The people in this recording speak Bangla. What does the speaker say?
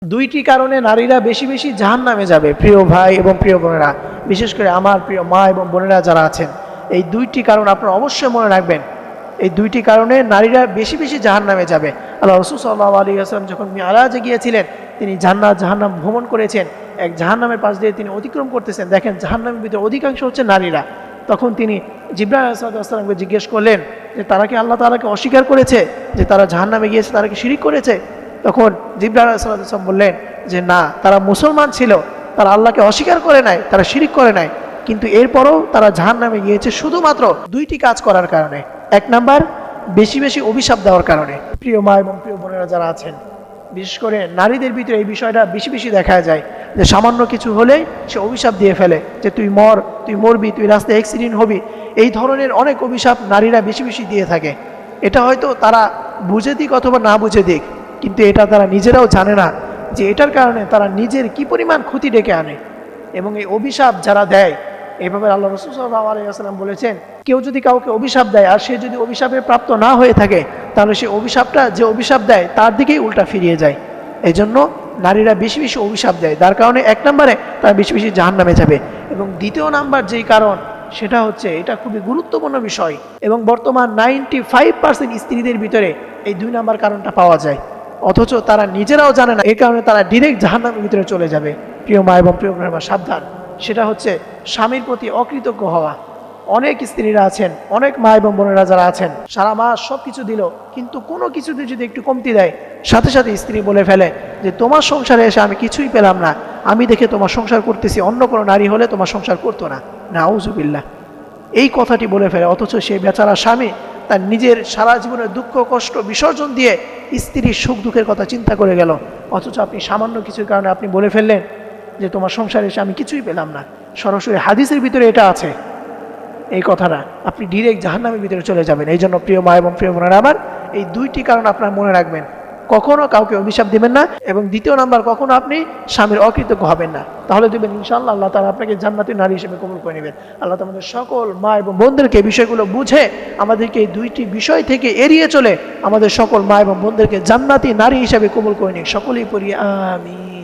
দুইটি কারণে নারীরা বেশি বেশি জাহান্নামে যাবে। প্রিয় ভাই এবং প্রিয় বোনেরা, বিশেষ করে আমার প্রিয় মা এবং বোনেরা যারা আছেন, এই দুইটি কারণ আপনারা অবশ্যই মনে রাখবেন। এই দুইটি কারণে নারীরা বেশি বেশি জাহান্নামে যাবে। আল্লাহ রাসূল সাল্লাল্লাহু আলাইহি ওয়াসাল্লাম যখন মিরাজে গিয়েছিলেন, তিনি জান্নাত জাহান্নাম ভ্রমণ করেছেন। এক জাহান্নামের পাশ দিয়ে তিনি অতিক্রম করতেছেন, দেখেন জাহান্নামের ভিতরে অধিকাংশ হচ্ছে নারীরা। তখন তিনি জিবরাইল আলাইহিস সালামকে জিজ্ঞেস করলেন যে তারা কি আল্লাহ তাআলাকে অস্বীকার করেছে, যে তারা জাহান্নামে গিয়েছে, তারা কি শিরক করেছে? তখন জিবরাইল আলাইহিস সালাম বললেন যে না, তারা মুসলমান ছিল, তারা আল্লাহকে অস্বীকার করে নাই, তারা শিরক করে নাই, কিন্তু এরপরও তারা জাহান্নামে গিয়েছে শুধুমাত্র দুইটি কাজ করার কারণে। এক নাম্বার, বেশি বেশি অভিশাপ দেওয়ার কারণে। প্রিয় মা এবং প্রিয় বোনেরা যারা আছেন, বিশেষ করে নারীদের ভিতরে এই বিষয়টা বেশি বেশি দেখা যায় যে সামান্য কিছু হলেই সে অভিশাপ দিয়ে ফেলে যে তুই মর, তুই মরবি, তুই রাস্তায় অ্যাক্সিডেন্ট হবি। এই ধরনের অনেক অভিশাপ নারীরা বেশি বেশি দিয়ে থাকে। এটা হয়তো তারা বুঝে দিক অথবা না বুঝে দিক, কিন্তু এটা তারা নিজেরাও জানে না যে এটার কারণে তারা নিজের কি পরিমাণ ক্ষতি ডেকে আনে। এবং এই অভিশাপ যারা দেয়, এভাবে আল্লাহ রাসূল সাল্লাল্লাহু আলাইহি ওয়াসাল্লাম বলেছেন, কেউ যদি কাউকে অভিশাপ দেয় আর সে যদি অভিশাপের প্রাপ্ত না হয়ে থাকে, তাহলে সে অভিশাপটা যে অভিশাপ দেয় তার দিকেই উল্টা ফিরিয়ে যায়। এই জন্য নারীরা বেশি বেশি অভিশাপ দেয়, তার কারণে এক নম্বরে তারা বেশি বেশি জাহান্নামে যাবে। এবং দ্বিতীয় নাম্বার যেই কারণ, সেটা হচ্ছে, এটা খুবই গুরুত্বপূর্ণ বিষয়, এবং বর্তমান 95% স্ত্রীদের ভিতরে এই দুই নাম্বার কারণটা পাওয়া যায়, অথচ তারা নিজেরাও জানে না। এই কারণে তারা ডিরেক্ট জাহান্নামের ভিতরে চলে যাবে। প্রিয় মা এবং প্রিয় বোনেরা, সাবধান। সেটা হচ্ছে স্বামীর প্রতি অকৃতজ্ঞ হওয়া। অনেক স্ত্রীরা আছেন, অনেক মা এবং বোনেরা যারা আছেন, সারা মাস সব কিছু দিল, কিন্তু কোনো কিছুতে যদি একটু কমতি দেয়, সাথে সাথে স্ত্রী বলে ফেলে যে তোমার সংসারে এসে আমি কিছুই পেলাম না, আমি দেখে তোমার সংসার করতেছি, অন্য কোনো নারী হলে তোমার সংসার করতো না। নাউজুবিল্লাহ, এই কথাটি বলে ফেলে। অথচ সেই বেচারা স্বামী তার নিজের সারা জীবনের দুঃখ কষ্ট বিসর্জন দিয়ে স্ত্রীর সুখ দুঃখের কথা চিন্তা করে গেল, অথচ আপনি সামান্য কিছুর কারণে আপনি বলে ফেললেন যে তোমার সংসারে এসে আমি কিছুই পেলাম না। সরাসরি হাদিসের ভিতরে এটা আছে, এই কথাটা, আপনি ডিরেক্ট জাহান্নামের ভিতরে চলে যাবেন। এই জন্য প্রিয় মা এবং প্রিয় বোনেরা আমার, এই দুইটি কারণ আপনার মনে রাখবেন। কখনো কাউকে অভিশাপ দিবেন না, এবং দ্বিতীয় নাম্বার, কখনো আপনি স্বামীর অকৃতজ্ঞ হবেন না। তাহলে দেখবেন ইনশাআল্লাহ আল্লাহ তাআলা আপনাকে জান্নাতি নারী হিসেবে কবুল করে নেবেন। আল্লাহ তাআলা আমাদের সকল মা এবং বোনদেরকে বিষয়গুলো বুঝে আমাদেরকে এই দুইটি বিষয় থেকে এড়িয়ে চলে আমাদের সকল মা এবং বোনদেরকে জান্নাতি নারী হিসেবে কবুল করে নিন। সকলেই পড়ি আমিন।